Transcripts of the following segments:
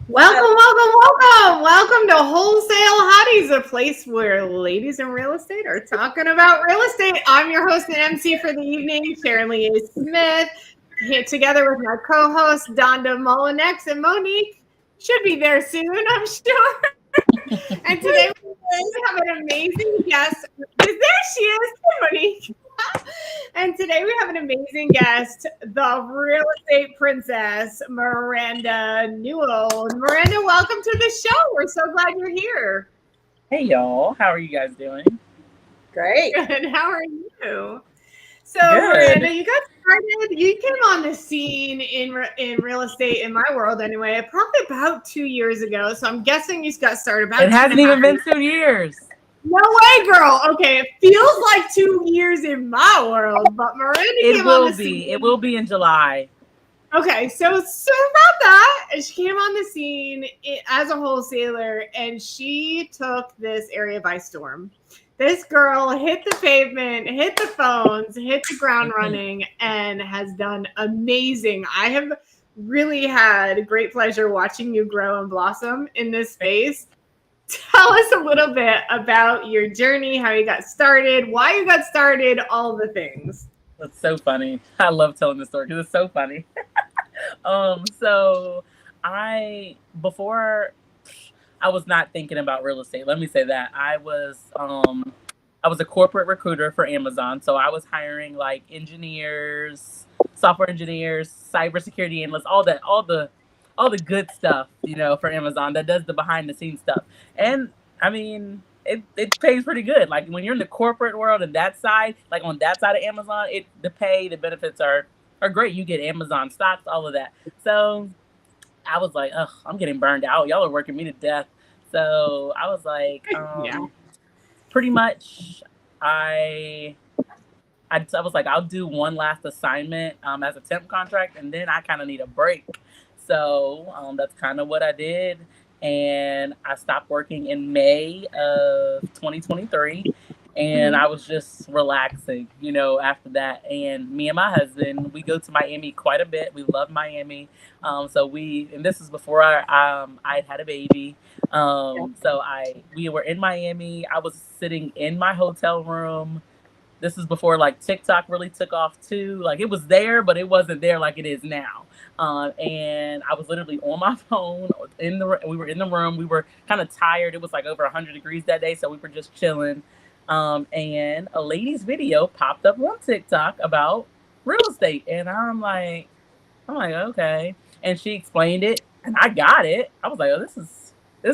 Welcome to Wholesale Hotties, a place where ladies in real estate are talking about real estate. I'm your host and MC for the evening, Sharon Lee Smith, here together with my co-host, Donda Molinex, and Monique should be there soon, I'm sure. And today we have an amazing guest. There she is, Monique. And today we have an amazing guest, the real estate princess, Miranda Newell. Miranda, welcome to the show. We're so glad you're here. Hey y'all, how are you guys doing? Great. Good. How are you? So, Good. Miranda, you got started. You came on the scene in real estate in my world anyway, probably about 2 years ago. So I'm guessing you got started about. It hasn't even been 2 years. No way, girl. Okay, it feels like 2 years in my world, but Miranda came on the scene. It will be in July. Okay, so about that, she came on the scene as a wholesaler, and she took this area by storm. This girl hit the pavement, hit the phones, hit the ground running, and has done amazing. I have really had great pleasure watching you grow and blossom in this space. Tell us a little bit about your journey, how you got started, why you got started, all the things. That's so funny. I love telling this story because it's so funny. So before I was not thinking about real estate. Let me say that. I was a corporate recruiter for Amazon. So I was hiring like engineers, software engineers, cybersecurity analysts, all the good stuff, for Amazon that does the behind the scenes stuff. And I mean, it pays pretty good. Like when you're in the corporate world and that side, like on that side of Amazon, the benefits are great. You get Amazon stocks, all of that. So I was like, ugh, I'm getting burned out. Y'all are working me to death. So I was like, pretty much I was like, I'll do one last assignment as a temp contract, and then I kind of need a break. So that's kind of what I did. And I stopped working in May of 2023. And I was just relaxing, after that. And me and my husband, we go to Miami quite a bit. We love Miami. And this is before I had a baby. So we were in Miami. I was sitting in my hotel room. This is before like TikTok really took off too. Like it was there, but it wasn't there like it is now. And I was literally on my phone we were in the room. We were kind of tired. It was like over 100 degrees that day. So we were just chilling. And a lady's video popped up on TikTok about real estate. And I'm like, okay. And she explained it and I got it. I was like, oh, this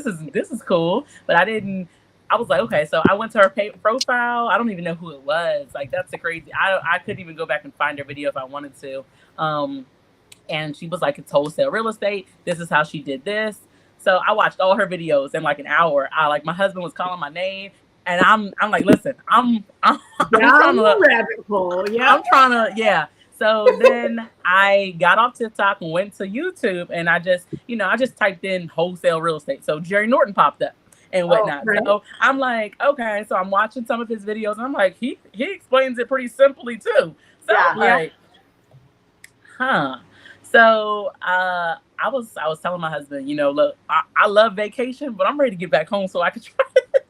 is cool. But I was like, okay, so I went to her profile. I don't even know who it was. Like, that's the crazy. I couldn't even go back and find her video if I wanted to. And she was like, it's wholesale real estate. This is how she did this. So I watched all her videos in like an hour. My husband was calling my name. And I'm like, listen, I'm trying to rabbit hole. Yeah. I'm trying to, yeah. So then I got off TikTok and went to YouTube, and I just typed in wholesale real estate. So Jerry Norton popped up and whatnot. Right. So I'm like, okay. So I'm watching some of his videos, and I'm like, he explains it pretty simply too. So I'm like, huh. So I was telling my husband, look, I love vacation, but I'm ready to get back home so I can try this.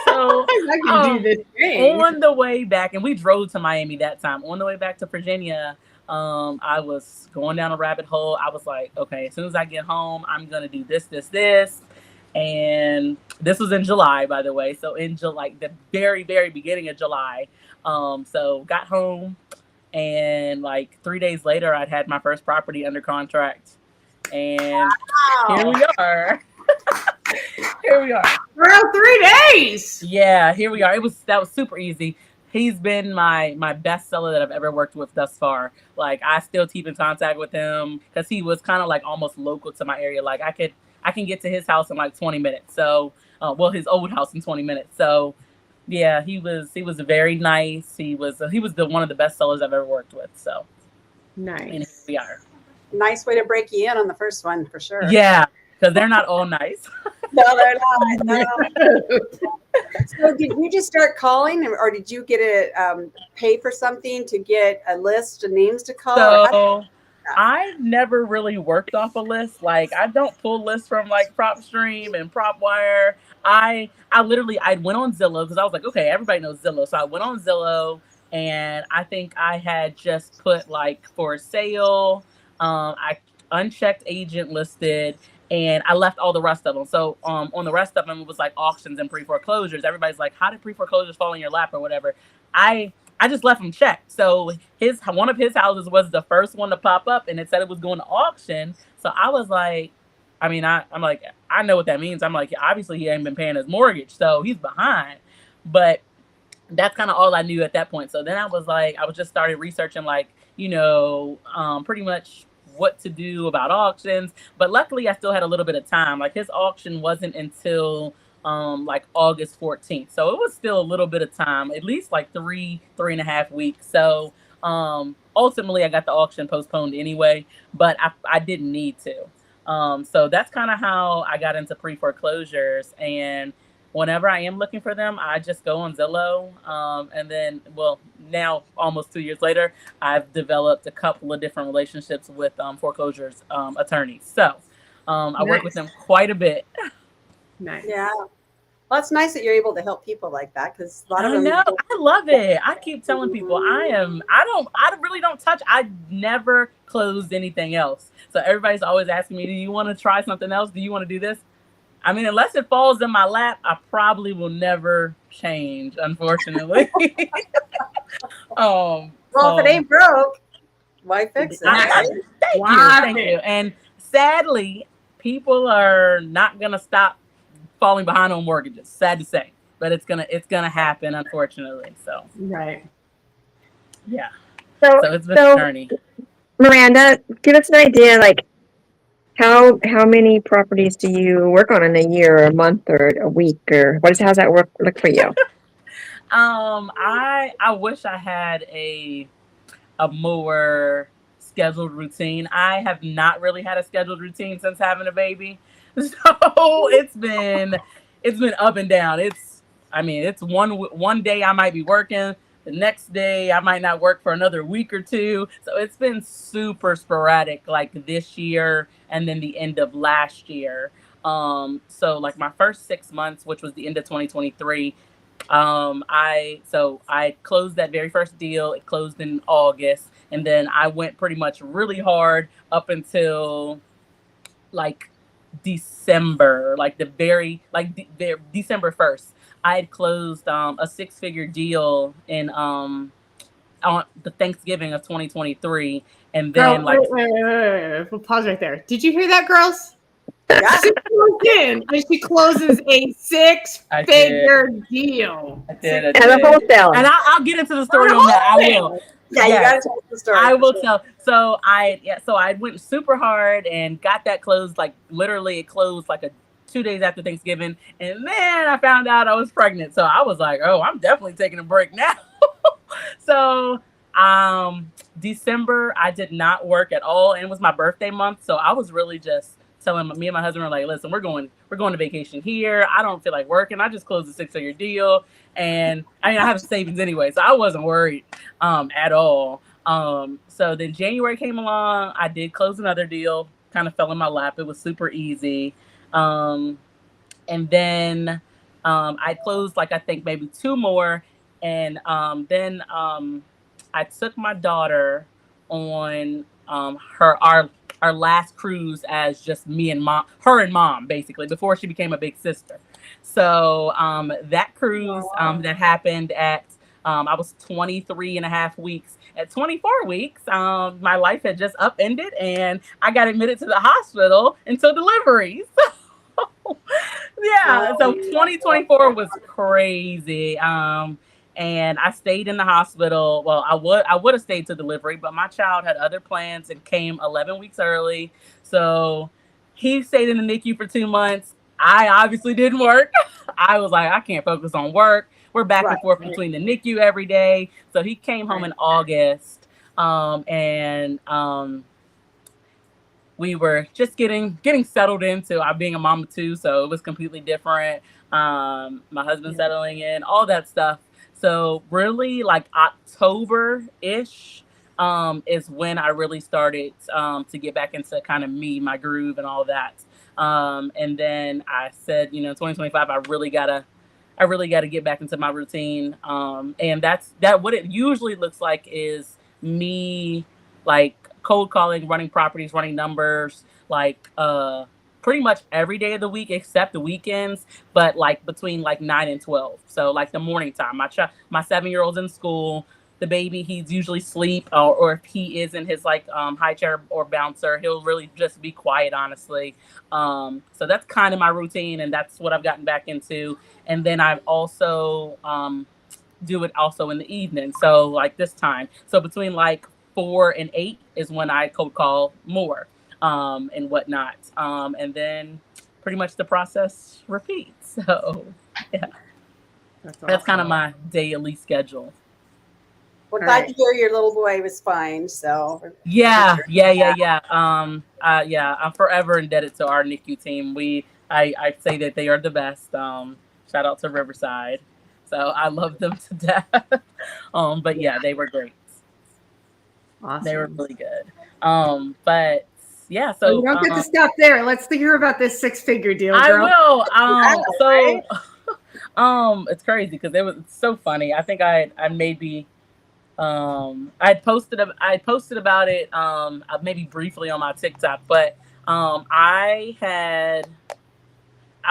So I can do this thing. On the way back, and we drove to Miami that time. On the way back to Virginia, I was going down a rabbit hole. I was like, okay, as soon as I get home, I'm gonna do this. And this was in July, by the way. So in July, the very, very beginning of July. So got home, and like 3 days later, I'd had my first property under contract. And Here we are. Here we are. Around 3 days. Yeah, here we are. That was super easy. He's been my best seller that I've ever worked with thus far. Like I still keep in contact with him because he was kind of like almost local to my area. Like I can get to his house in like 20 minutes. So his old house in 20 minutes. So yeah, he was very nice. He was one of the best sellers I've ever worked with. So nice. And here we are. Nice way to break you in on the first one for sure. Yeah, because they're not all nice. No, they're not. No. So did you just start calling, or did you get pay for something to get a list of names to call? So I've never really worked off a list. Like I don't pull lists from like PropStream and PropWire. I literally I went on Zillow because I was like, okay, everybody knows Zillow. So I went on Zillow and I think I had just put like for sale. I unchecked agent listed and I left all the rest of them. So on the rest of them it was like auctions and pre-foreclosures. Everybody's like, how did pre-foreclosures fall in your lap or whatever? I just left him checked. So one of his houses was the first one to pop up, and it said it was going to auction. So I was like, I'm like, I know what that means. I'm like, obviously he ain't been paying his mortgage, so he's behind. But that's kind of all I knew at that point. So then I was like, I was just started researching, like, pretty much what to do about auctions. But luckily, I still had a little bit of time. Like his auction wasn't until like August 14th, so it was still a little bit of time, at least like 3.5 weeks. So ultimately, I got the auction postponed anyway, but I didn't need to. So that's kind of how I got into pre-foreclosures. And whenever I am looking for them, I just go on Zillow. And then, well, now almost 2 years later, I've developed a couple of different relationships with foreclosures attorneys. So I work with them quite a bit. Nice. Yeah. Well, it's nice that you're able to help people like that because a lot of them. I know. I love it. I keep telling people I really don't touch. I never closed anything else. So everybody's always asking me, do you want to try something else? Do you want to do this? I mean, unless it falls in my lap, I probably will never change, unfortunately. Well, if it ain't broke, why fix it? Thank you. And sadly, people are not gonna stop falling behind on mortgages. Sad to say, but it's gonna happen, unfortunately. So right. Yeah. So it's been a journey. Miranda, give us an idea, like how many properties do you work on in a year, or a month, or a week, or how's that look for you? I wish I had a more scheduled routine. I have not really had a scheduled routine since having a baby. So it's been up and down. It's one day I might be working, the next day I might not work for another week or two. So it's been super sporadic, like this year and then the end of last year. So like my first 6 months, which was the end of 2023, I closed that very first deal. It closed in August, and then I went pretty much really hard up until like December, like December 1st. I had closed a 6-figure deal in on the Thanksgiving of 2023, and then wait. We'll pause right there. Did you hear that, girls? Yeah. She goes in and she closes a 6-figure deal. I did. As a wholesale. And I'll get into the story on that. I will. Yeah, you gotta tell the story. I will tell. So I went super hard and got that closed. Like literally, it closed like 2 days after Thanksgiving, and then I found out I was pregnant. So I was like, oh, I'm definitely taking a break now. So December I did not work at all, and it was my birthday month. So I was really just telling me and my husband were like, listen, we're going to vacation here. I don't feel like working. I just closed a 6-figure deal. And I have savings anyway, so I wasn't worried at all. So then January came along. I did close another deal, kind of fell in my lap. It was super easy. And then I closed I think maybe 2 more. And then I took my daughter on our last cruise as just me and her and mom, basically, before she became a big sister. So that cruise that happened at I was 23.5 weeks. At 24 weeks, my life had just upended and I got admitted to the hospital until delivery. So 2024 was crazy. And I stayed in the hospital. Well, I would have stayed to delivery, but my child had other plans and came 11 weeks early. So he stayed in the NICU for 2 months. I obviously didn't work. I was like, I can't focus on work. We're back and forth between the NICU every day. So he came home in August. We were just getting settled into being a mom of 2. So it was completely different. My husband settling in, all that stuff. So really like October-ish, is when I really started to get back into kind of me, my groove, and all that. And then I said, 2025, I really gotta get back into my routine. And that's what it usually looks like is me like cold calling, running properties, running numbers, like pretty much every day of the week except the weekends, but like between like 9 and 12. So like the morning time. My 7-year-old's in school. The baby, he's usually sleep, or if he is in his like high chair or bouncer, he'll really just be quiet, honestly. So that's kind of my routine, and that's what I've gotten back into. And then I also do it also in the evening. So like this time, so between like 4 and 8 is when I cold call more and whatnot. And then pretty much the process repeats. So yeah, that's kind of my daily schedule. Well, glad to hear your little boy was fine. So yeah. I'm forever indebted to our NICU team. I say that they are the best. Shout out to Riverside. So I love them to death. But yeah, they were great. Awesome. They were really good. But yeah, so you don't get to stop there. Let's hear about this 6-figure deal, girl. I will. It's crazy because it's so funny. I think I maybe I posted about it maybe briefly on my TikTok, but I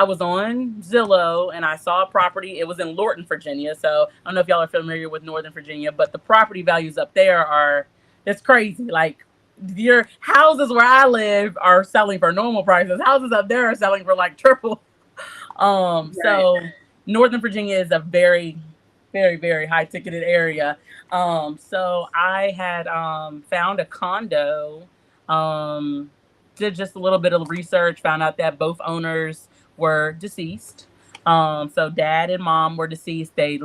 was on Zillow and I saw a property. It was in Lorton, Virginia. So I don't know if y'all are familiar with Northern Virginia, but the property values up there it's crazy. Like your houses where I live are selling for normal prices. Houses up there are selling for like triple. Right. So Northern Virginia is a very, very, very high ticketed area. So I had found a condo, did just a little bit of research, found out that both owners were deceased. So dad and mom were deceased. They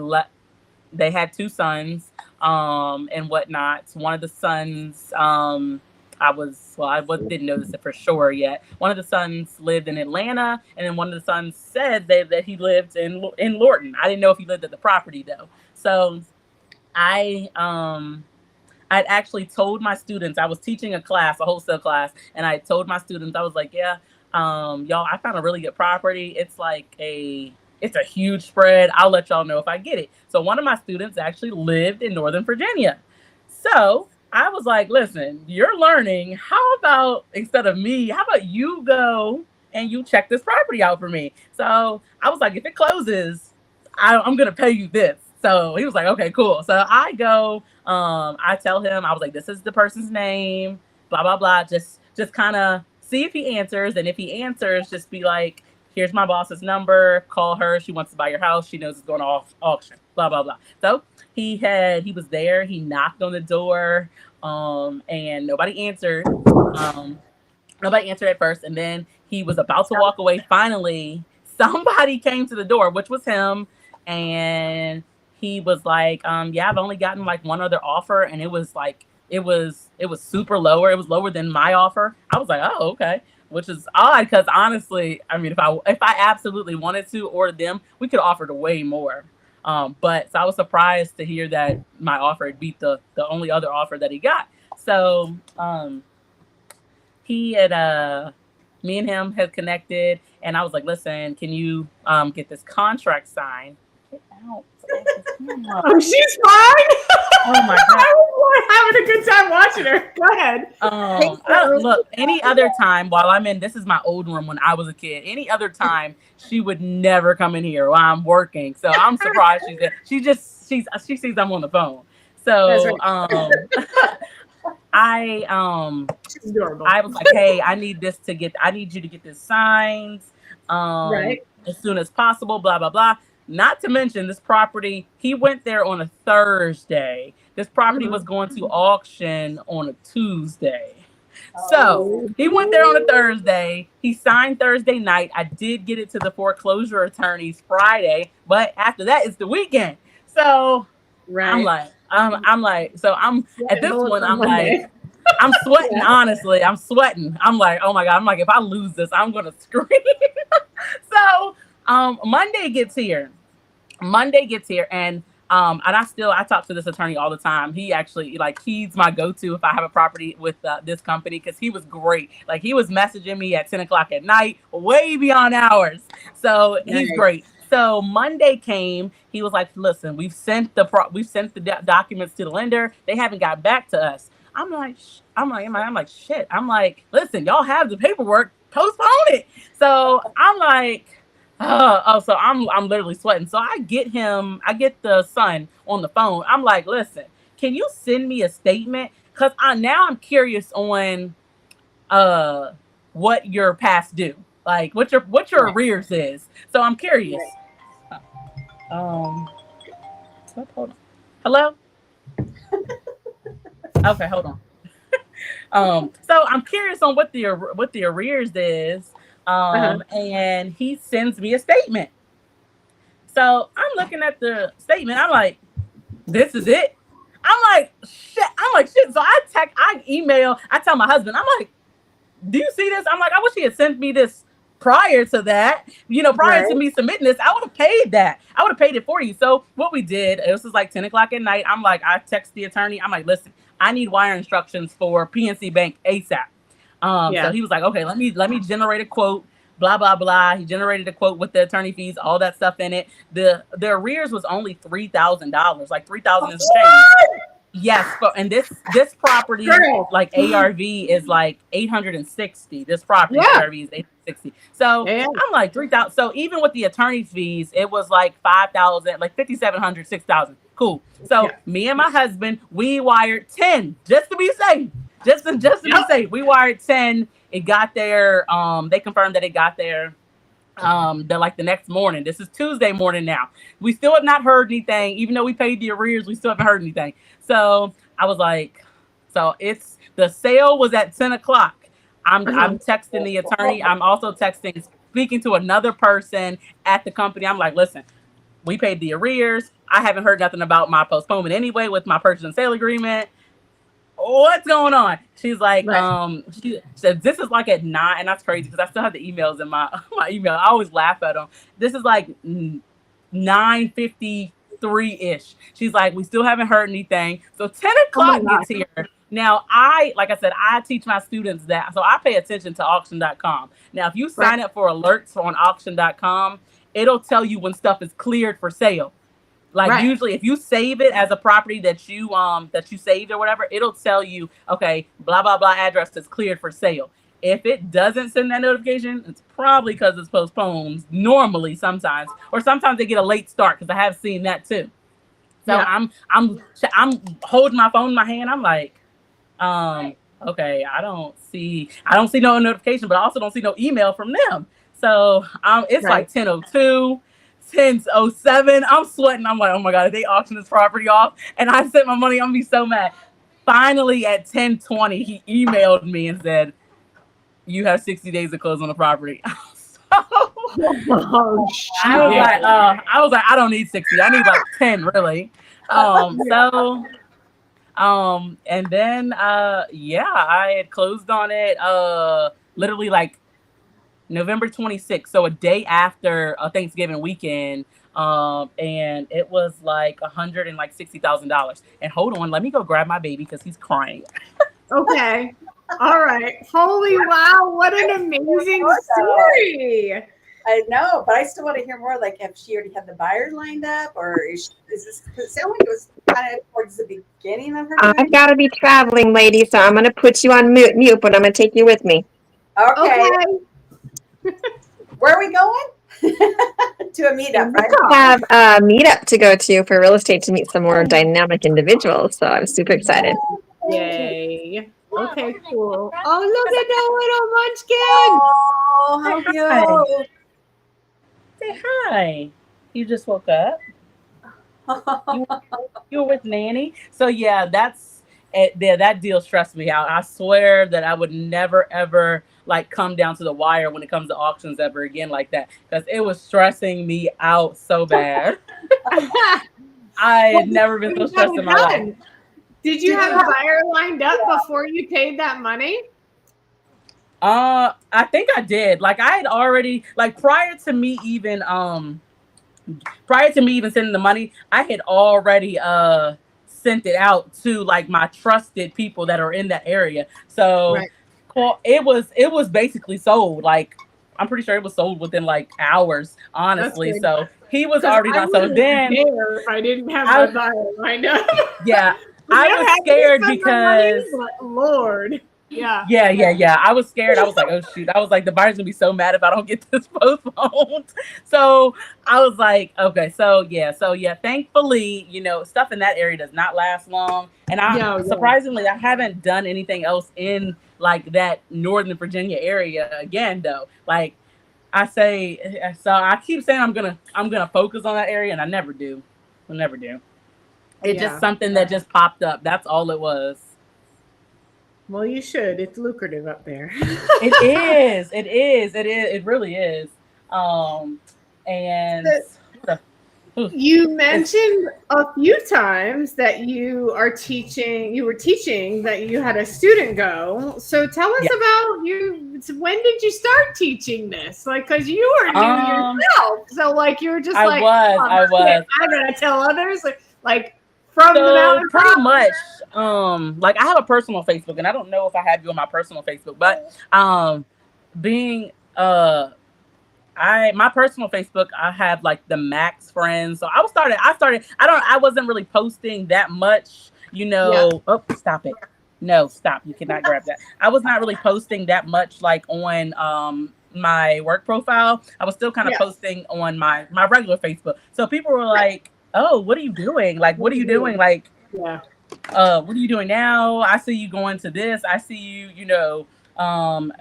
had 2 sons and whatnot. One of the sons, I didn't know this for sure yet. One of the sons lived in Atlanta, and then one of the sons said that he lived in Lorton. I didn't know if he lived at the property though. So I'd actually told my students, I was teaching a wholesale class, and I told my students, I was like, yeah, y'all, I found a really good property. It's a huge spread. I'll let y'all know if I get it. So one of my students actually lived in Northern Virginia. So I was like, listen, you're learning. How about instead of me, how about you go and you check this property out for me? So I was like, if it closes, I'm going to pay you this. So he was like, okay, cool. So I go, I tell him, I was like, this is the person's name, blah, blah, blah. Just kind of see if he answers. And if he answers, just be like, here's my boss's number, call her. She wants to buy your house. She knows it's going to auction, blah, blah, blah. So he was there. He knocked on the door and nobody answered. Nobody answered at first. And then he was about to walk away. Finally, somebody came to the door, which was him. And he was like, yeah, I've only gotten like one other offer. And it was like, it was super lower. It was lower than my offer. I was like, oh, okay. Which is odd because honestly, I mean, if I absolutely wanted to or them, we could have offered way more. But so I was surprised to hear that my offer had beat the only other offer that he got. So he had me and him had connected, and I was like, listen, can you get this contract signed? Get out. Oh, she's fine. Oh my God. I was having a good time watching her. Go ahead. Look, any other time while I'm in, this is my old room when I was a kid. Any other time, she would never come in here while I'm working. So I'm surprised she's there. She sees I'm on the phone. So I was like, hey, I need you to get this signed as soon as possible, blah, blah, blah. Not to mention this property, he went there on a Thursday. This property was going to auction on a Tuesday. So he went there on a Thursday. He signed Thursday night. I did get it to the foreclosure attorneys Friday, but after that, it's the weekend. So I'm like, so I'm at this point, I'm like, I'm sweating, honestly. I'm sweating. I'm like, oh my God. I'm like, if I lose this, I'm going to scream. So Monday gets here, and And I talk to this attorney all the time. He actually, like, he's my go-to if I have a property with this company, because he was great. Like, he was messaging me at 10 o'clock at night, way beyond hours. So he's great. So Monday came, he was like, listen, we've sent the documents to the lender. They haven't got back to us. I'm like, shit. I'm like, listen, y'all have the paperwork, postpone it. So I'm like, so I'm literally sweating. So I get the son on the phone. I'm like, listen, can you send me a statement? Because now I'm curious on what your past due, like what your arrears is. So I'm curious. Hold on. Hello? Okay, hold on. So I'm curious on what the arrears is. And he sends me a statement. So I'm looking at the statement. I'm like, this is it. I'm like, shit. So I tell my husband, I'm like, do you see this? I'm like, I wish he had sent me this prior to that. Prior to me submitting this, I would have paid that. I would have paid it for you. So what we did, it was like 10 o'clock at night. I'm like, I text the attorney. I'm like, listen, I need wire instructions for PNC Bank ASAP. So he was like, okay, let me generate a quote, blah, blah, blah. He generated a quote with the attorney fees, all that stuff in it. The arrears was only $3,000, like $3,000 is change. Yes, and this property, like ARV is like 860. This property ARV is 860. So I'm like 3,000. So even with the attorney fees, it was like 5,000, like 5,700, 6,000. Cool. So me and my husband, we wired 10 just to be safe. Just to be safe. We wired 10. It got there. They confirmed that it got there. The next morning. This is Tuesday morning now. We still have not heard anything. Even though we paid the arrears, we still haven't heard anything. So I was like, it's the sale was at 10 o'clock. I'm texting the attorney. I'm also speaking to another person at the company. I'm like, listen, we paid the arrears. I haven't heard nothing about my postponement anyway with my purchase and sale agreement. What's going on? She's like, she said, this is like at 9, and that's crazy because I still have the emails in my email. I always laugh at them. This is like 9:53-ish. She's like, we still haven't heard anything. So 10 o'clock gets here. Now, like I said, I teach my students that. So I pay attention to auction.com. Now, if you sign up for alerts on auction.com, it'll tell you when stuff is cleared for sale. Like usually if you save it as a property that you saved or whatever, it'll tell you, okay, blah, blah, blah address is cleared for sale. If it doesn't send that notification, it's probably because it's postponed normally sometimes, or sometimes they get a late start because I have seen that too. So I'm holding my phone in my hand. I'm like, okay, I don't see no notification, but I also don't see no email from them. So it's like 10:02. 10:07. I'm sweating. I'm like, oh my God, if they auction this property off and I sent my money, I'm gonna be so mad. Finally, at 10:20, he emailed me and said, you have 60 days to close on the property. I was like, I don't need 60. I need like 10, really. And then I had closed on it literally like November 26th, so a day after Thanksgiving weekend, and it was like $160,000. And hold on, let me go grab my baby because he's crying. Okay, all right. Holy wow, what an amazing story! I know, but I still want to hear more. Like, if she already had the buyer lined up, or is this? Because it sounded like it was kind of towards the beginning of her. I've got to be traveling, lady, so I'm going to put you on mute, but I'm going to take you with me. Okay. Where are we going? To a meetup, right? I have a meetup to go to for real estate to meet some more dynamic individuals, so I'm super excited. Yay. Okay, cool. Oh, look at that little munchkin. Oh, how cute. Say hi. You just woke up. You were with Nanny. So yeah, that deal stressed me out. I swear that I would never ever like come down to the wire when it comes to auctions ever again like that, because it was stressing me out so bad. I had never been so stressed in my life. Did you have a buyer lined up before you paid that money? I think I did. Like I had already, like prior to me even prior to me even sending the money, I had already sent it out to like my trusted people that are in that area. So Right. it was basically sold. Like I'm pretty sure it was sold within like hours, honestly. good. So he was 'Cause already I done. So wouldn't then dare if I didn't have my I buyer lined up. yeah, I I'm was happy to scared spend my money, because but Lord. Yeah. yeah. I was scared. I was like, oh shoot. I was like, the buyer's gonna be so mad if I don't get this postponed. So I was like, okay, so yeah. Thankfully, stuff in that area does not last long. And Yeah. surprisingly, I haven't done anything else in like that Northern Virginia area again though. Like I say, so I keep saying I'm gonna focus on that area, and I never do. I never do. It's just something that just popped up. That's all it was. Well, you should. It's lucrative up there. It is. It is. It is. It really is. And You mentioned a few times that you were teaching that you had a student go. So tell us about you. When did you start teaching this? Like, cause you were new yourself. So like, you were just I was. I gotta tell others like from the mountain. Pretty much, like I have a personal Facebook, and I don't know if I have you on my personal Facebook, but being my personal Facebook, I have like the max friends. So I wasn't really posting that much, Oh, stop it. No, stop. You cannot grab that. I was not really posting that much like on my work profile. I was still kind of posting on my regular Facebook. So people were like, oh, what are you doing? Like, what are you doing? Like, what are you doing now? I see you going to this. I see you,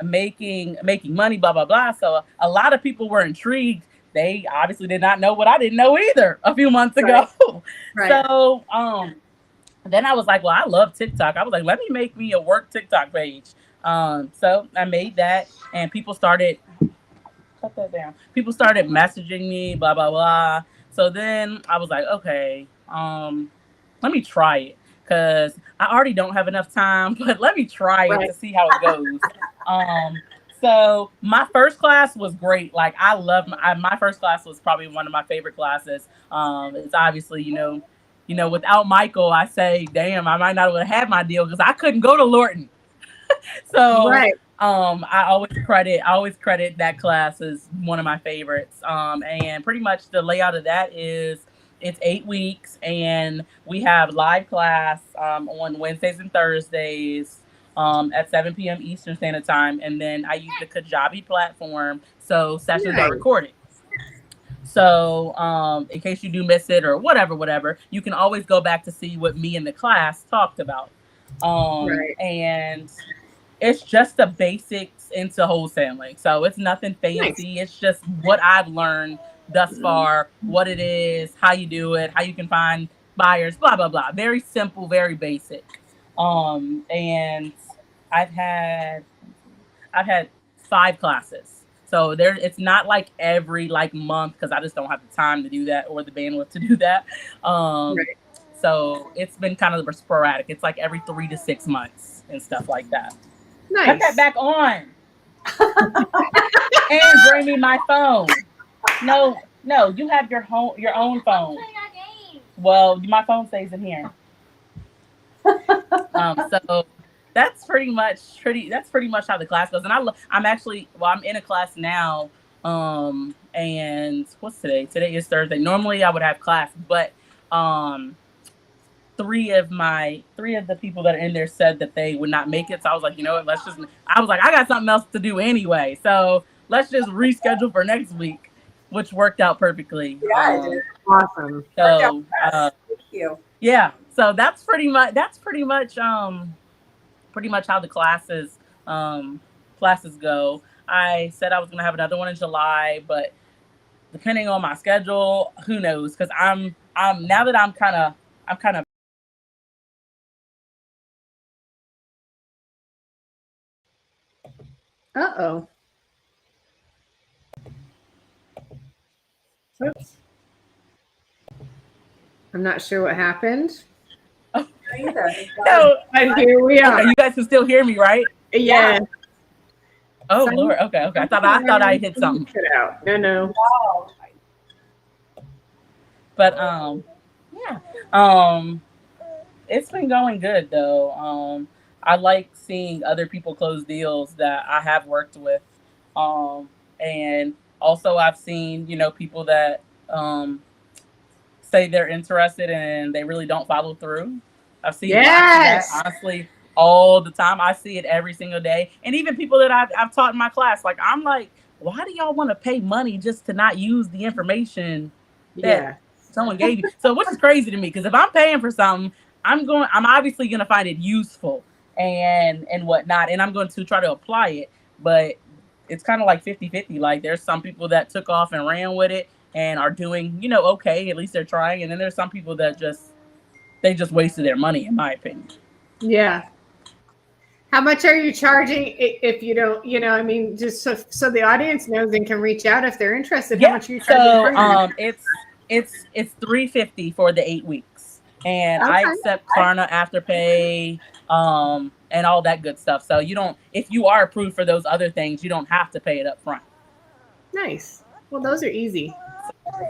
making money, blah, blah, blah. So a lot of people were intrigued. They obviously did not know what I didn't know either a few months ago. Right. So then I was like, well, I love TikTok. I was like, let me make me a work TikTok page. So I made that, and people started, cut that down. People started messaging me, blah, blah, blah. So then I was like, okay, let me try it. Because I already don't have enough time, but let me try it to see how it goes. So my first class was great. Like I love my first class was probably one of my favorite classes. It's obviously, without Michael, I say, damn, I might not have had my deal because I couldn't go to Lorton. So I always credit that class as one of my favorites. And pretty much the layout of that is it's 8 weeks, and we have live class on Wednesdays and Thursdays at 7 p.m. Eastern Standard Time. And then I use the Kajabi platform, so sessions are recorded. So in case you do miss it or whatever, you can always go back to see what me and the class talked about. And it's just the basics into wholesaling. So it's nothing fancy. It's just what I've learned thus far, what it is, how you do it, how you can find buyers, blah, blah, blah. Very simple, very basic. And I've had 5 classes. So it's not like every month, because I just don't have the time to do that or the bandwidth to do that. So it's been kind of sporadic. It's like every 3 to 6 months and stuff like that. Nice. Put that back on. And bring me my phone. No, you have your own phone. Well, my phone stays in here. So that's pretty much how the class goes. And I'm in a class now. And what's today? Today is Thursday. Normally I would have class, but 3 of the people that are in there said that they would not make it. So I was like, you know what, I was like, I got something else to do anyway. So let's just reschedule for next week, which worked out perfectly. Yeah, awesome. So thank you. Yeah. So that's pretty much how the classes go. I said I was gonna have another one in July, but depending on my schedule, who knows? Because I'm now that I'm kind of Uh-oh. Oops. I'm not sure what happened. No, but here we are. Okay, you guys can still hear me, right? Yeah. Oh, Lord. Okay. I thought I hit something. No. But yeah. Um, it's been going good though. I like seeing other people close deals that I have worked with. And also I've seen, people that um say they're interested and they really don't follow through. I've seen lots of that, Yes. honestly, all the time. I see it every single day. And even people that I've taught in my class, like, I'm like, why do y'all want to pay money just to not use the information that Yeah. someone gave you? So, which is crazy to me, because if I'm paying for something, I'm obviously going to find it useful and whatnot, and I'm going to try to apply it. But it's kind of like 50-50. Like, there's some people that took off and ran with it and are doing, okay, at least they're trying. And then there's some people that they just wasted their money, in my opinion. Yeah. How much are you charging if you don't, I mean, just so the audience knows and can reach out if they're interested. How much are you charging? So it's $350 for the 8 weeks. And I Okay. accept Klarna, Afterpay, and all that good stuff. So if you are approved for those other things, you don't have to pay it up front. Nice. Well, those are easy.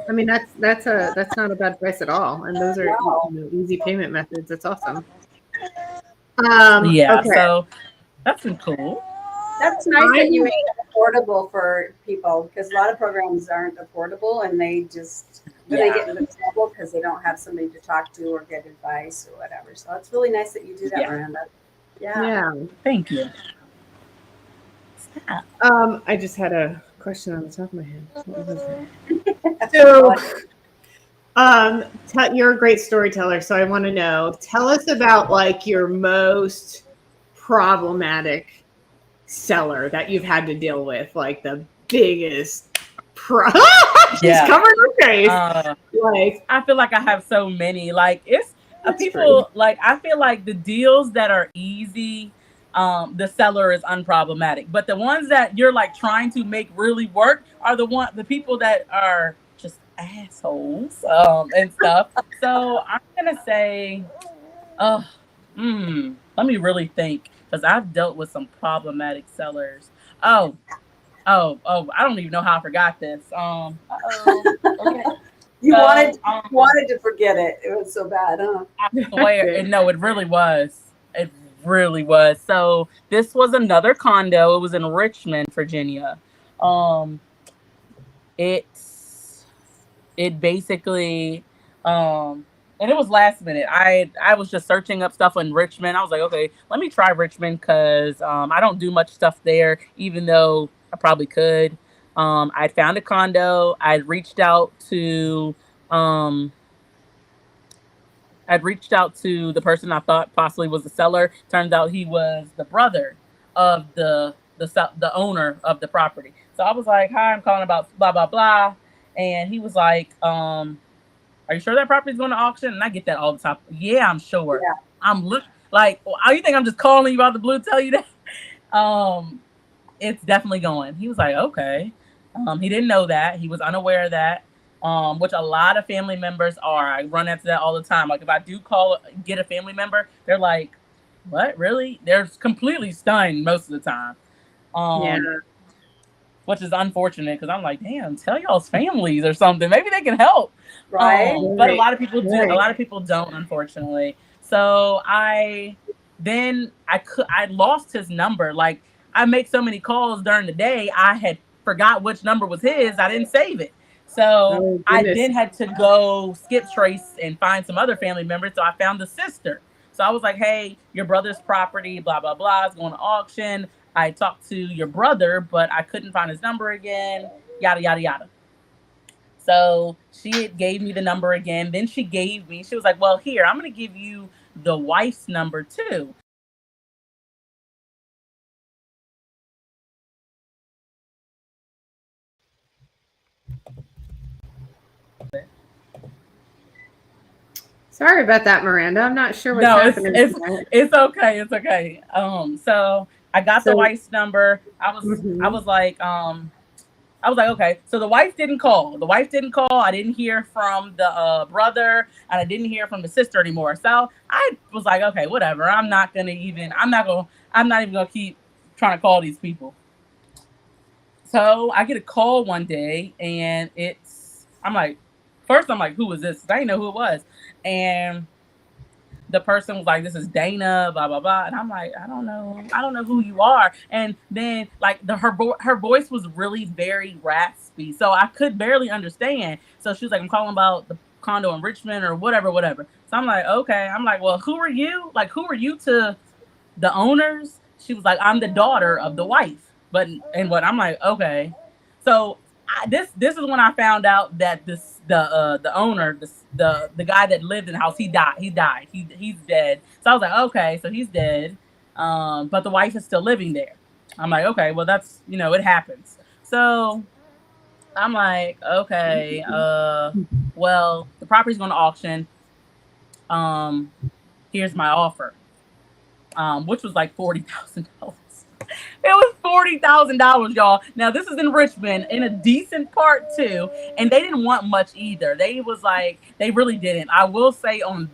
I mean, that's not a bad price at all, and those are easy payment methods. That's awesome. Yeah, okay. so that's been cool. That's nice that you make it affordable for people, because a lot of programs aren't affordable and they just they get into trouble because they don't have somebody to talk to or get advice or whatever. So it's really nice that you do that, Miranda. Yeah. Thank you. I just had a question on the top of my head. What was it? So, you're a great storyteller, so I want to know. Tell us about like your most problematic seller that you've had to deal with, like the biggest. She's covering her face. Like, I feel like I have so many. Like, it's people. Like, I feel like the deals that are easy, the seller is unproblematic, but the ones that you're like trying to make really work are the people that are just assholes and stuff. So I'm gonna say, let me really think, because I've dealt with some problematic sellers. Oh, I don't even know how I forgot this. Okay. You wanted to forget it. It was so bad, huh? I swear. No, it really was. It really was. So this was another condo. It was in Richmond, Virginia. It basically and it was last minute. I was just searching up stuff in Richmond. I was like, okay, let me try Richmond, because I don't do much stuff there, even though I probably could. I found a condo. I'd reached out to the person I thought possibly was the seller. Turned out he was the brother of the owner of the property. So I was like, hi, I'm calling about blah blah blah, and he was like, are you sure that property is going to auction? And I get that all the time. Yeah, I'm sure. Yeah. I'm like, you think I'm just calling you out the blue to tell you that? It's definitely going. He was like, okay. He didn't know that. He was unaware of that, which a lot of family members are. I run into that all the time. Like, if I do get a family member, they're like, what, really? They're completely stunned most of the time. Which is unfortunate, because I'm like, damn, tell y'all's families or something. Maybe they can help. Right. But a lot of people do. A lot of people don't, unfortunately. So I lost his number. Like, I make so many calls during the day, I had forgot which number was his. I didn't save it. So I then had to go skip trace and find some other family members. So I found the sister. So I was like, hey, your brother's property, blah, blah, blah, is going to auction. I talked to your brother, but I couldn't find his number again, yada, yada, yada. So she gave me the number again. Then she was like, well, here, I'm going to give you the wife's number too. Sorry about that, Miranda. I'm not sure what's happening. It's okay. It's okay. So I got the wife's number. I was like, okay. So the wife didn't call. I didn't hear from the brother, and I didn't hear from the sister anymore. So I was like, okay, whatever. I'm not even gonna keep trying to call these people. So I get a call one day, and I'm like, first I'm like, who is this? I didn't know who it was. And the person was like, this is Dana, blah, blah, blah. And I'm like, I don't know who you are. And then like her voice was really very raspy. So I could barely understand. So she was like, I'm calling about the condo in Richmond or whatever. So I'm like, okay. I'm like, well, who are you? Like, who are you to the owners? She was like, I'm the daughter of the wife. I'm like, okay. So this is when I found out that the owner, the guy that lived in the house, he died. He's dead. So I was like, okay, so he's dead. But the wife is still living there. I'm like, okay, well that's, it happens. So I'm like, okay, well, the property's going to auction. Here's my offer. Which was like $40,000. It was $40,000, y'all. Now this is in Richmond, in a decent part too, and they didn't want much either. They really didn't. I will say on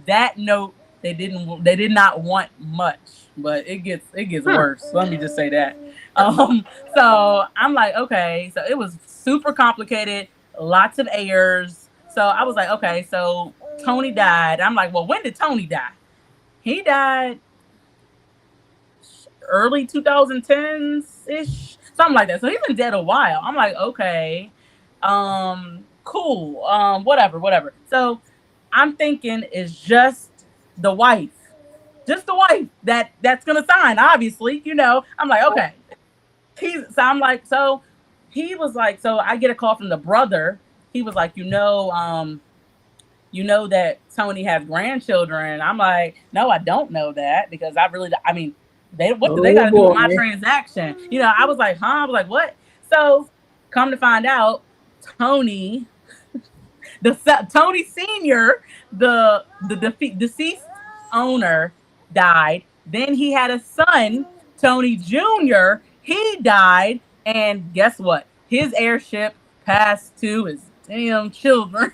that note, they did not want much, but it gets worse. Let me just say that. So I'm like, okay, so it was super complicated, lots of heirs. So I was like, okay, so Tony died. I'm like, well, when did Tony die? He died early 2010s ish, something like that. So he's been dead a while. I'm like, okay, cool, whatever. So I'm thinking it's just the wife that's gonna sign. Obviously, I'm like, okay. So he was like, so I get a call from the brother. He was like, that Tony has grandchildren. I'm like, no, I don't know that, because what do they got to do with my transaction? I was like, huh? I was like, what? So come to find out, Tony Senior, the deceased owner, died. Then he had a son, Tony Jr. He died, and guess what? His heirship passed to his damn children.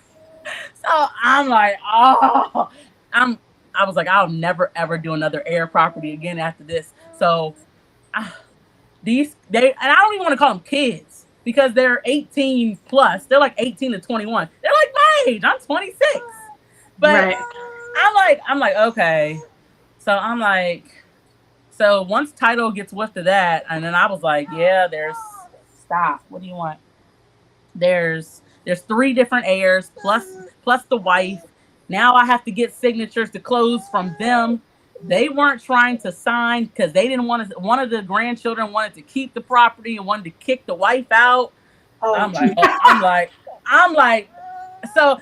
So I'm like, oh, I was like, I'll never ever do another heir property again after this. So and I don't even want to call them kids, because they're 18 plus. They're like 18 to 21. They're like my age. I'm 26. But right. I'm like, okay. So I'm like, so once title gets whiffed of that, and then I was like, yeah, stop. What do you want? There's 3 different heirs plus the wife. Now I have to get signatures to close from them. They weren't trying to sign because they didn't want to. One of the grandchildren wanted to keep the property and wanted to kick the wife out. Oh. I'm like, so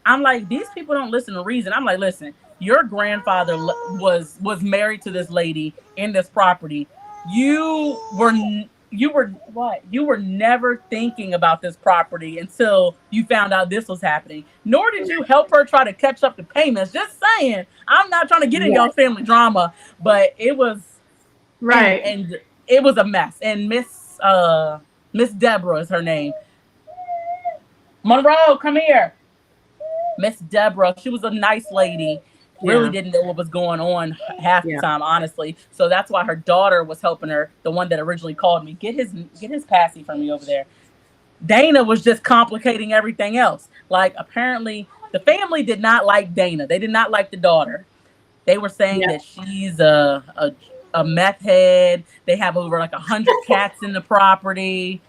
I'm like, these people don't listen to reason. I'm like, listen, your grandfather was married to this lady in this property. You were never thinking about this property until you found out this was happening. Nor did you help her try to catch up the payments. Just saying. I'm not trying to get in y'all family drama, but it was right. And it was a mess. And Miss Deborah is her name. Monroe, come here. Miss Deborah, she was a nice lady. Really didn't know what was going on half the time, honestly. So that's why her daughter was helping her, the one that originally called me. Get his passy from me over there. Dana was just complicating everything else. Like, apparently the family did not like Dana. They did not like the daughter. They were saying that she's a meth head. They have over like 100 cats in the property.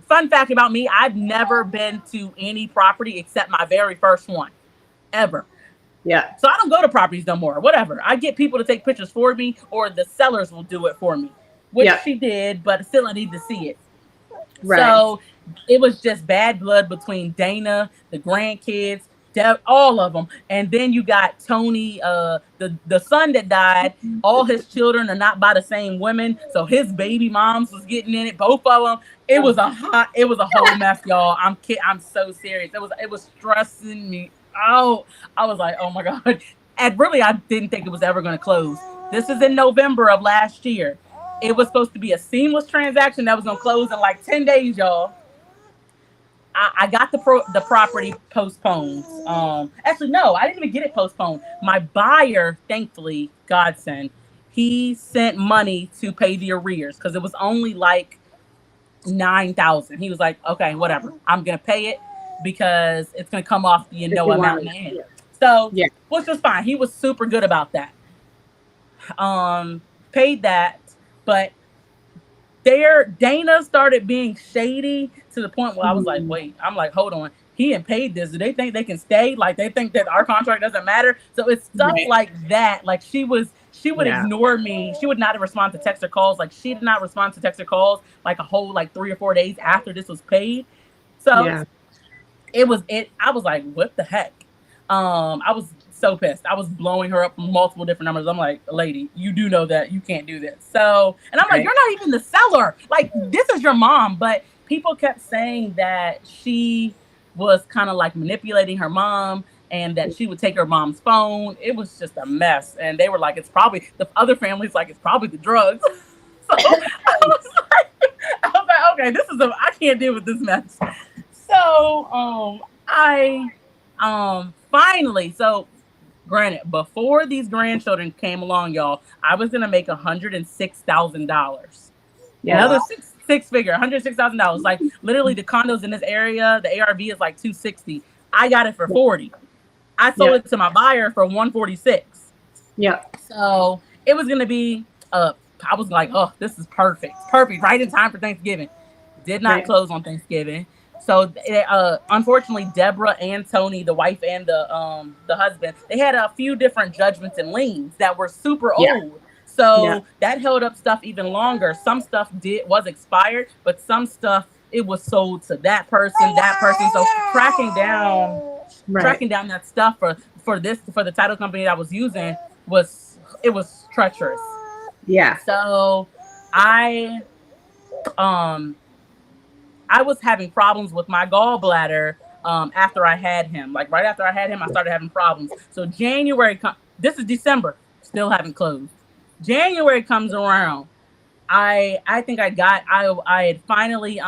Fun fact about me, I've never been to any property except my very first one ever. Yeah. So I don't go to properties no more. Whatever. I get people to take pictures for me, or the sellers will do it for me, which she did, but still I need to see it. Right. So it was just bad blood between Dana, the grandkids, all of them. And then you got Tony, the son that died. All his children are not by the same women. So his baby moms was getting in it. Both of them. It was a whole mess, y'all. I'm so serious. It was stressing me out. I was like, oh my God. And really, I didn't think it was ever going to close. This is in November of last year. It was supposed to be a seamless transaction that was going to close in like 10 days, y'all. I got the property postponed. Actually, no, I didn't even get it postponed. My buyer, thankfully, godsend, he sent money to pay the arrears, because it was only like $9,000. He was like, okay, whatever. I'm gonna pay it because it's gonna come off the amount in the end. So which was fine. He was super good about that. Paid that, but Dana started being shady to the point where I was like, wait, I'm like, hold on. He ain't paid this. Do they think they can stay? Like they think that our contract doesn't matter? So it's stuff like that. Like she would ignore me. She would not respond to text or calls. Like she did not respond to text or calls like a whole like 3 or 4 days after this was paid. So I was like, what the heck? I was so pissed. I was blowing her up multiple different numbers. I'm like, lady, you do know that you can't do this. So, and I'm like, you're not even the seller. Like, this is your mom. But people kept saying that she was kind of like manipulating her mom and that she would take her mom's phone. It was just a mess. And they were like, it's probably, the other family's like, it's probably the drugs. So I was like, okay, I can't deal with this mess. So, finally, so granted, before these grandchildren came along, y'all, I was gonna make $106,000. Another six figure, $106,000. Like literally, the condos in this area, the ARV is like $260. I got it for $40. I sold it to my buyer for $146. Yeah. So it was gonna be. I was like, oh, this is perfect, right in time for Thanksgiving. Did not close on Thanksgiving. So, unfortunately, Deborah and Tony, the wife and the husband, they had a few different judgments and liens that were super old. So that held up stuff even longer. Some stuff was expired, but some stuff it was sold to that person. So tracking down that stuff for the title company that I was using was treacherous. Yeah. So I was having problems with my gallbladder after I had him. Like right after I had him, I started having problems. So January, this is December, still haven't closed. January comes around. I think I had finally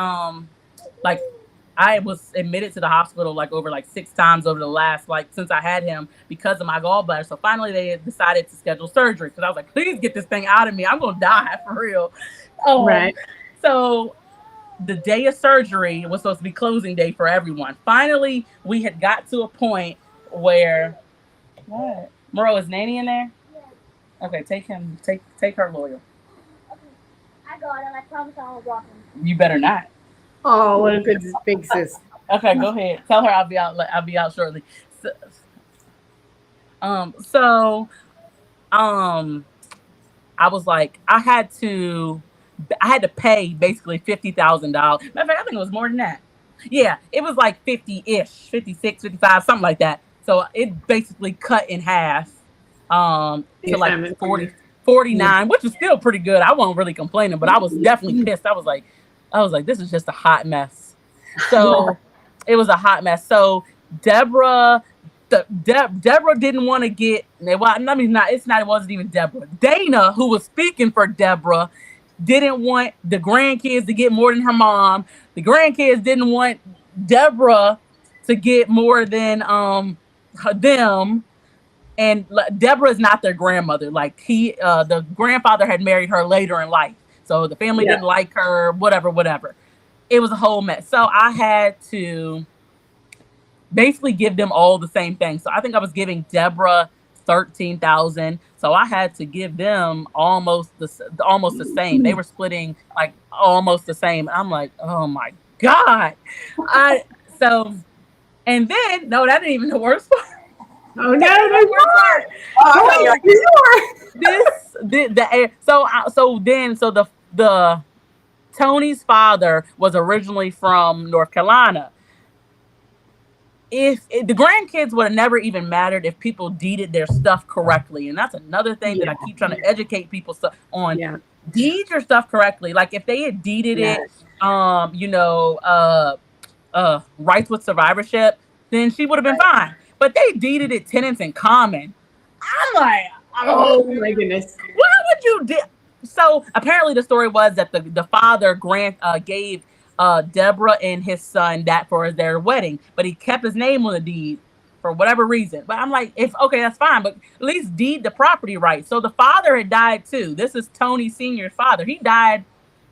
I was admitted to the hospital like over like 6 times over the last since I had him because of my gallbladder. So finally they decided to schedule surgery because I was like, please get this thing out of me. I'm gonna die for real. So the day of surgery was supposed to be closing day for everyone. Finally, we had got to a point where what? Moro, is Nanny in there? Yeah. Okay, take her loyal. Okay. I got him. I promise I won't walk him. You better not. Oh, what a good big sis. Okay, go ahead. Tell her I'll be out shortly. I was like, I had to pay basically $50,000. Matter of fact, I think it was more than that. Yeah, it was like 50-ish, 56, 55, something like that. So it basically cut in half to like 49, which is still pretty good. I wasn't really complaining, but I was definitely pissed. I was like, this is just a hot mess. So it was a hot mess. So Deborah didn't want to get. Well, I mean, it wasn't even Deborah. Dana, who was speaking for Deborah, didn't want the grandkids to get more than her mom. The grandkids didn't want Deborah to get more than them. And Deborah is not their grandmother. Like the grandfather had married her later in life. So the family didn't like her, whatever. It was a whole mess. So I had to basically give them all the same thing. So I think I was giving Deborah $13,000. So I had to give them almost the same. They were splitting like almost the same. I'm like, oh my God. And then that didn't even the worst part. Oh no, the worst part. The Tony's father was originally from North Carolina. If the grandkids would have never even mattered if people deeded their stuff correctly, and that's another thing that I keep trying to educate people on. Yeah. Deed your stuff correctly. Like if they had deeded it, rights with survivorship, then she would have been fine. But they deeded it tenants in common. I'm like, oh my goodness, why would you do? So apparently the story was that the father gave Deborah and his son that for their wedding, but he kept his name on the deed for whatever reason. But I'm like, that's fine, but at least deed the property right. So the father had died too. This is Tony Sr.'s father. He died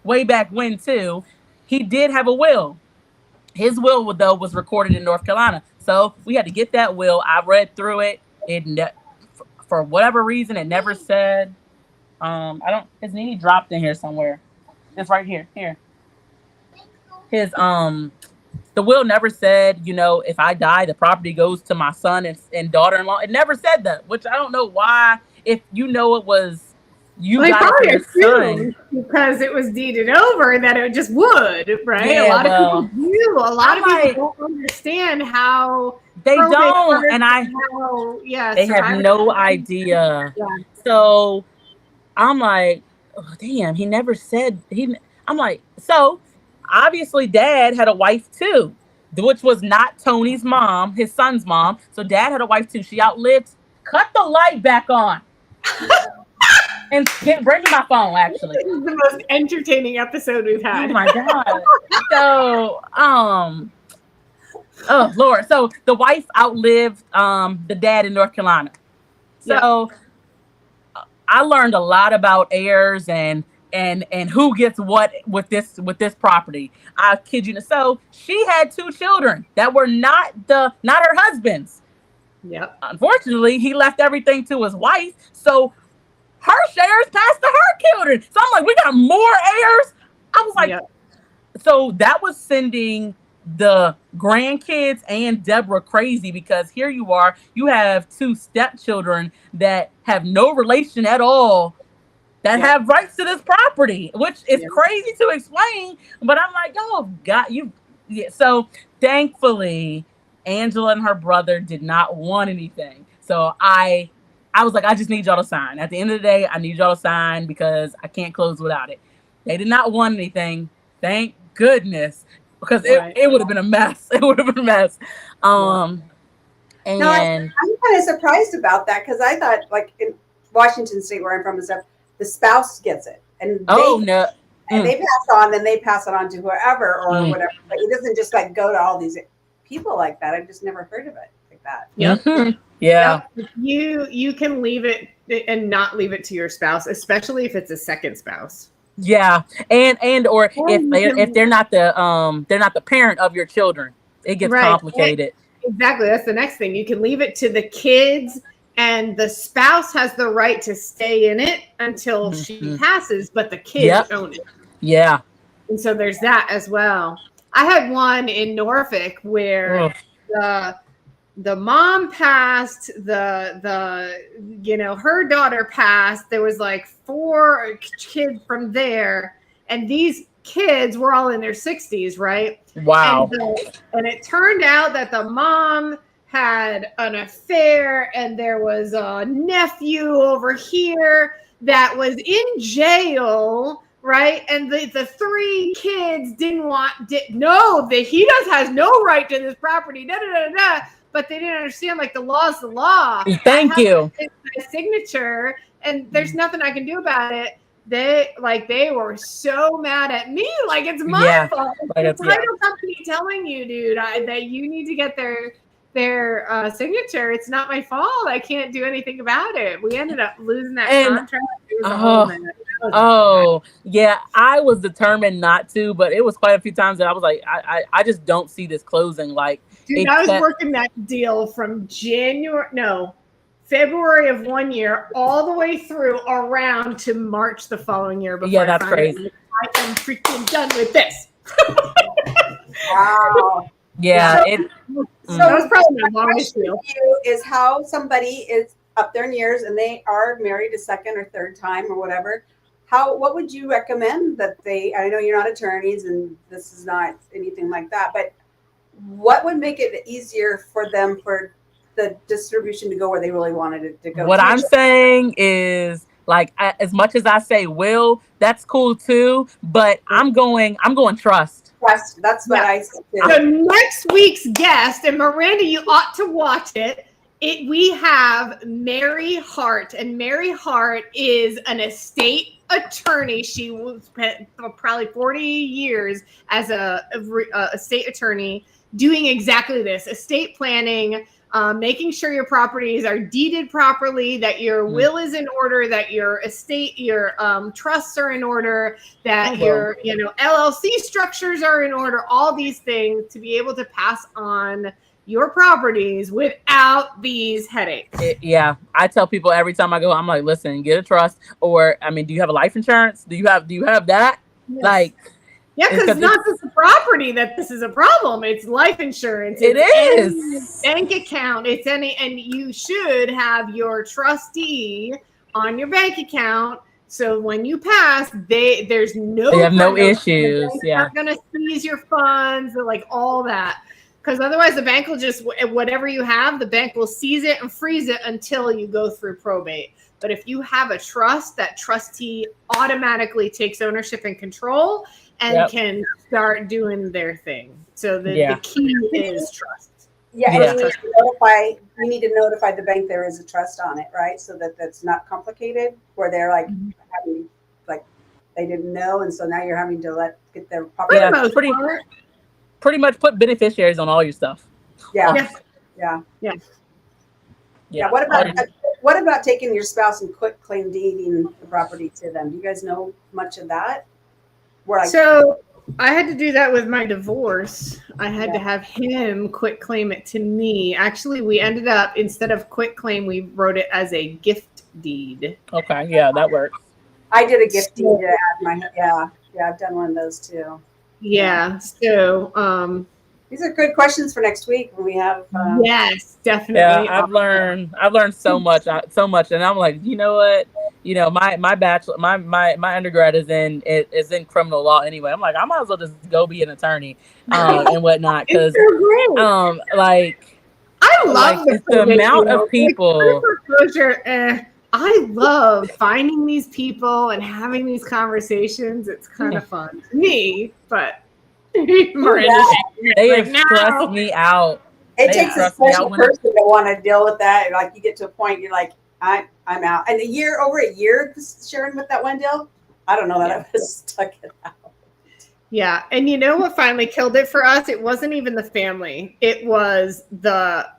way back when too. he did have a will. His will, though, was recorded in North Carolina. So we had to get that will. I read through it. For whatever reason, it never said. His Nene dropped in here somewhere. It's right here. Here. His the will never said, if I die, the property goes to my son and daughter-in-law. It never said that, which I don't know why. If it was got it for your son, because it was deeded over, that it just would, right? Yeah, a lot of people do. A lot of people don't understand how they don't, and they have no idea. Yeah. So I'm like, oh, damn, he never said I'm like, so obviously Dad had a wife too, which was not Tony's mom, his son's mom. So Dad had a wife too. She outlived. Cut the light back on. And bring me my phone, actually. This is the most entertaining episode we've had. Oh my God. So, oh Lord. So the wife outlived the dad in North Carolina. So I learned a lot about heirs and who gets what with this property. I kid you not. So she had 2 children that were not her husband's. Yep. Unfortunately, he left everything to his wife. So her shares passed to her children. So I'm like, we got more heirs. I was like, So that was sending the grandkids and Deborah crazy, because here you have 2 stepchildren that have no relation at all that have rights to this property, which is crazy to explain. But I'm like, oh God, So thankfully, Angela and her brother did not want anything. So I was like, I just need y'all to sign. At the end of the day, I need y'all to sign because I can't close without it. They did not want anything. Thank goodness. Because it would have been a mess. It would have been a mess. And I'm kind of surprised about that, because I thought, like, in Washington State, where I'm from and stuff, the spouse gets it. And they pass it on to whoever or whatever. But it doesn't just like go to all these people like that. I've just never heard of it like that. Mm-hmm. Yeah. You can leave it and not leave it to your spouse, especially if it's a second spouse. Yeah. or if they're not the parent of your children, it gets complicated. Exactly. That's the next thing. You can leave it to the kids, and the spouse has the right to stay in it until she passes, but the kids own it. Yeah. And so there's that as well. I had one in Norfolk where the mom passed, her daughter passed. There was like 4 kids from there, and these kids were all in their 60s, right? Wow. And it turned out that the mom had an affair, and there was a nephew over here that was in jail, right? And the 3 kids has no right to this property, but they didn't understand, like, the law's the law. Thank you. My signature, and there's nothing I can do about it. They were so mad at me, like it's my fault. The title company telling you, dude, that you need to get their signature. It's not my fault. I can't do anything about it. We ended up losing that contract. It was a whole mess. I was determined not to, but it was quite a few times that I was like, I just don't see this closing. Like, dude, I was working that deal from February of one year all the way through around to March the following year. That's crazy. I am freaking done with this. Wow. Yeah. So that was probably my longest deal. Is how somebody is up there in years and they are married a second or third time or whatever. What would you recommend that I know you're not attorneys and this is not anything like that, but what would make it easier for them for the distribution to go where they really wanted it to go? What I'm saying is, like, as much as I say will, that's cool too, but I'm going trust. Trust. That's what I said. So next week's guest, and Miranda, you ought to watch it. We have Mary Hart, and Mary Hart is an estate attorney. She spent probably 40 years as a estate attorney doing exactly this: estate planning, making sure your properties are deeded properly, that your will is in order, that your estate, your trusts are in order, that your LLC structures are in order, all these things to be able to pass on your properties without these headaches. Yeah, I tell people every time I go, I'm like, listen, get a trust, or I mean, do you have a life insurance? Do you have that? Yes. Like, yeah, because it's not just the property that this is a problem. It's life insurance. It is bank account. It's any, and you should have your trustee on your bank account. So when you pass, they have no issues. They're not going to seize your funds, like all that. Because otherwise, the bank will just, whatever you have, the bank will seize it and freeze it until you go through probate. But if you have a trust, that trustee automatically takes ownership and control and can start doing their thing. So the key is trust. Yeah, and you need to notify the bank there is a trust on it, right? So that's not complicated, where they're like having, like, they didn't know, and so now you're having to get their property. Pretty much put beneficiaries on all your stuff. Yeah. What about taking your spouse and quit claim deeding the property to them? Do you guys know much of that? So I had to do that with my divorce. I had to have him quit claim it to me. Actually, we ended up, instead of quit claim, we wrote it as a gift deed. Okay, yeah, that works. I did a gift deed to add I've done one of those too. Yeah. So these are good questions for next week when we have. Yes, definitely. Yeah, I've learned so much, and I'm like, you know what? My bachelor, my undergrad is in criminal law anyway. I'm like, I might as well just go be an attorney, and whatnot, because like, I love the amount of people. I love finding these people and having these conversations. It's kind of fun to me, but Miranda, they have stressed me out. It takes a special person to want to deal with that. Like, you get to a point, you're like, I'm out. And over a year sharing with that one deal, I don't know that I was stuck it out. Yeah, and you know what finally killed it for us? It wasn't even the family. It was the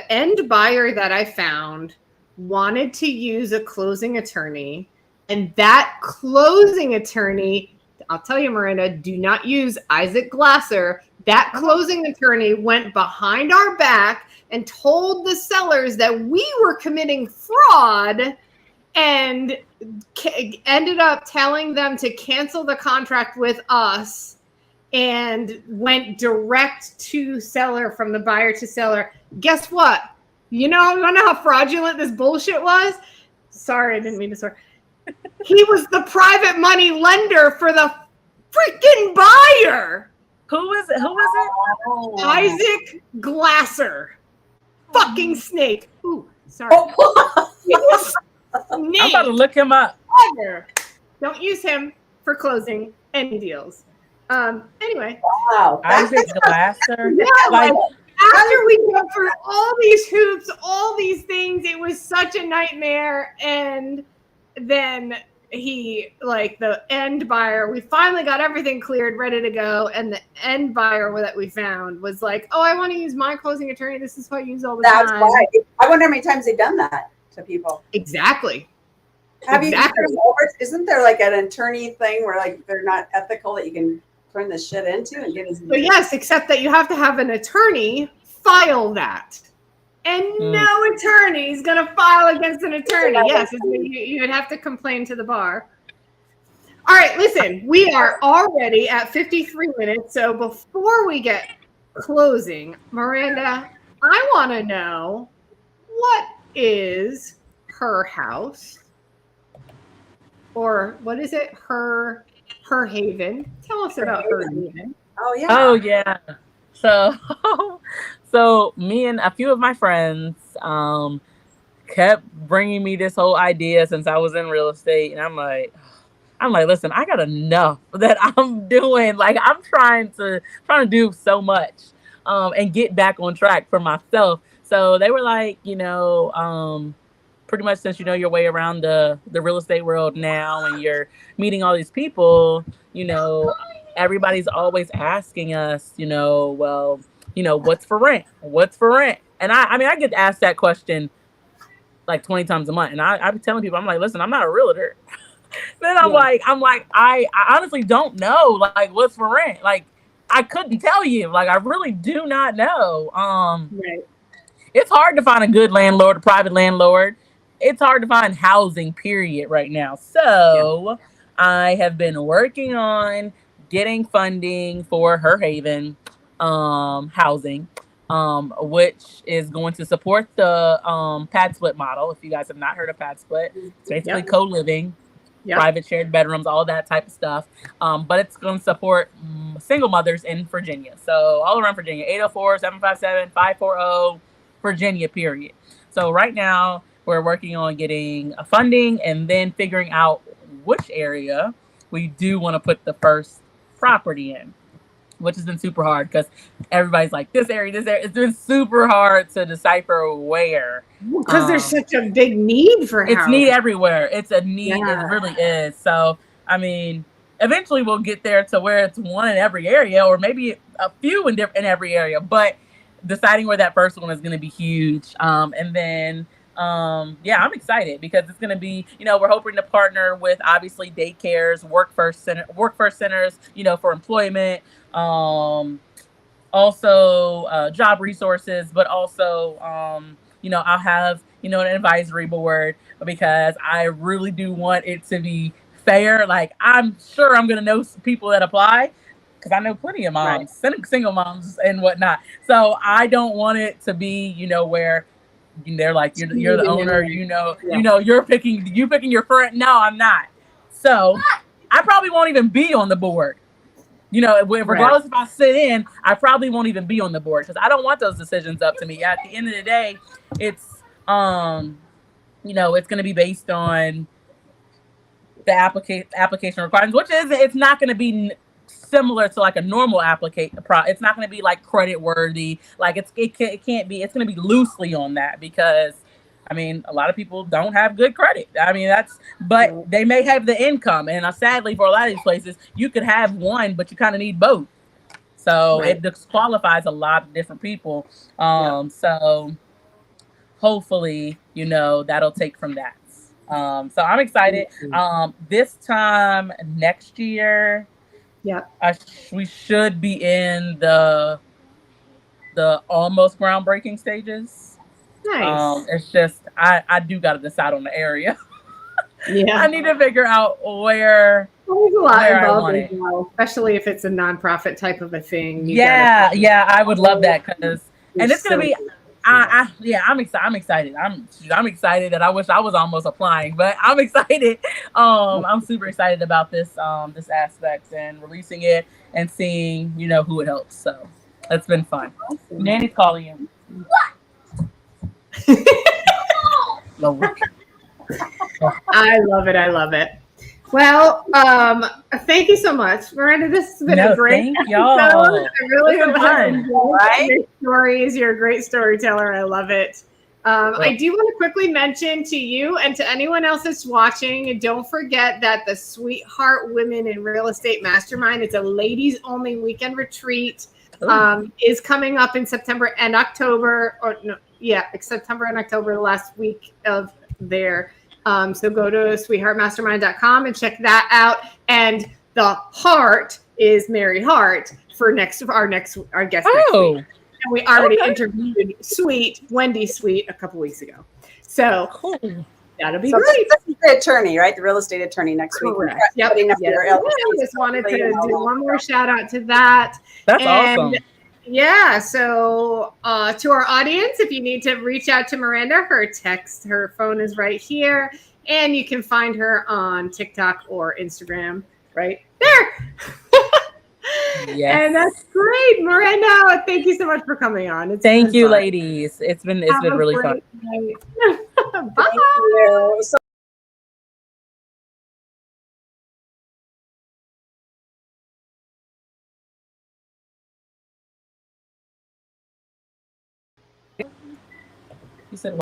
end buyer that I found wanted to use a closing attorney, and that closing attorney, I'll tell you, Miranda, do not use Isaac Glasser. That closing attorney went behind our back and told the sellers that we were committing fraud, and ended up telling them to cancel the contract with us, and went direct to seller from the buyer to seller. Guess what? You know how fraudulent this bullshit was? Sorry, I didn't mean to swear. He was the private money lender for the freaking buyer. Who is it? Isaac Glasser. Fucking snake. Ooh, sorry. I'm about to look him up. Don't use him for closing any deals. Anyway. Wow. Isaac Glasser. Yeah, after we go through all these hoops, all these things, it was such a nightmare. And then the end buyer, we finally got everything cleared, ready to go. And the end buyer that we found was like, oh, I want to use my closing attorney. This is what I use all the time. That's why. I wonder how many times they've done that to people. Exactly. Isn't there like an attorney thing where like they're not ethical that you can turn this shit into and get his? So yes, except that you have to have an attorney file that. And no attorney is going to file against an attorney. Yes, you would have to complain to the bar. All right, listen, we are already at 53 minutes. So before we get closing, Miranda, I want to know, what is her house? Or what is it? Her haven. Tell us about her haven. Oh yeah. So me and a few of my friends kept bringing me this whole idea since I was in real estate, and I'm like, listen, I got enough that I'm doing. Like, I'm trying to do so much and get back on track for myself. So they were like, pretty much, since you know your way around the real estate world now and you're meeting all these people, everybody's always asking us, well, what's for rent? What's for rent? And I mean, I get asked that question like 20 times a month. And I be telling people, I'm like, listen, I'm not a realtor. Then I honestly don't know, like, what's for rent. Like, I couldn't tell you. Like, I really do not know. Right. It's hard to find a good landlord, a private landlord. It's hard to find housing, period, right now. So I have been working on getting funding for Her Haven housing, which is going to support the pad split model. If you guys have not heard of pad split, it's basically co-living, private shared bedrooms, all that type of stuff. But it's going to support single mothers in Virginia. So all around Virginia, 804-757-540, Virginia, period. So right now we're working on getting a funding and then figuring out which area we do want to put the first property in, which has been super hard because everybody's like, this area. It's been super hard to decipher where. Because there's such a big need for it's housing. need everywhere. It's a need. It really is. So, I mean, eventually we'll get there to where it's one in every area, or maybe a few in every area. But deciding where that first one is going to be huge. And then, I'm excited because it's going to be, we're hoping to partner with obviously daycares, work first centers, for employment. Also job resources, but also, I'll have, an advisory board because I really do want it to be fair. Like, I'm sure I'm going to know people that apply because I know plenty of moms, single moms and whatnot. So I don't want it to be, where they're like, you're the owner, you're picking your friend. No, I'm not. So I probably won't even be on the board. Regardless if I sit in, I probably won't even be on the board because I don't want those decisions up to me. At the end of the day, it's it's going to be based on the application requirements, which is it's not going to be similar to like a normal application. It's not going to be like credit worthy. Like it can't be. It's going to be loosely on that because. I mean, a lot of people don't have good credit. I mean, but they may have the income. And sadly, for a lot of these places, you could have one, but you kind of need both. So it disqualifies a lot of different people. So hopefully, that'll take from that. So I'm excited. This time next year, we should be in the almost groundbreaking stages. Nice. It's just I do got to decide on the area. Yeah, I need to figure out where. There's a lot where I involved want as it. well, especially if it's a nonprofit type of a thing. I would love that because, and it's gonna be. I'm excited. I'm excited that I wish I was almost applying, but I'm excited. I'm super excited about this aspect and releasing it and seeing who it helps. So it's been fun. Awesome. Nanny's calling you. I love it. I love it. Well, thank you so much, Miranda. This has been a great thank y'all. episode. I really It's been fun. your stories. You're a great storyteller. I love it. I do want to quickly mention to you and to anyone else that's watching, don't forget that the Sweetheart Women in Real Estate Mastermind, it's a ladies only weekend retreat, is coming up in September and October. September and October, the last week of there. So go to sweetheartmastermind.com and check that out. And the heart is Mary Hart for our guest next week. And we already interviewed Wendy Sweet a couple weeks ago. So that'll be great. This is the attorney, right? The real estate attorney next week. Yep. I just wanted to do one more shout out to that. That's awesome. Yeah, so to our audience, if you need to reach out to Miranda, her phone is right here, and you can find her on TikTok or Instagram right there. Yes. And that's great, Miranda. Thank you so much for coming on. Thank you, ladies. It's been really fun. Bye. Thank you. You said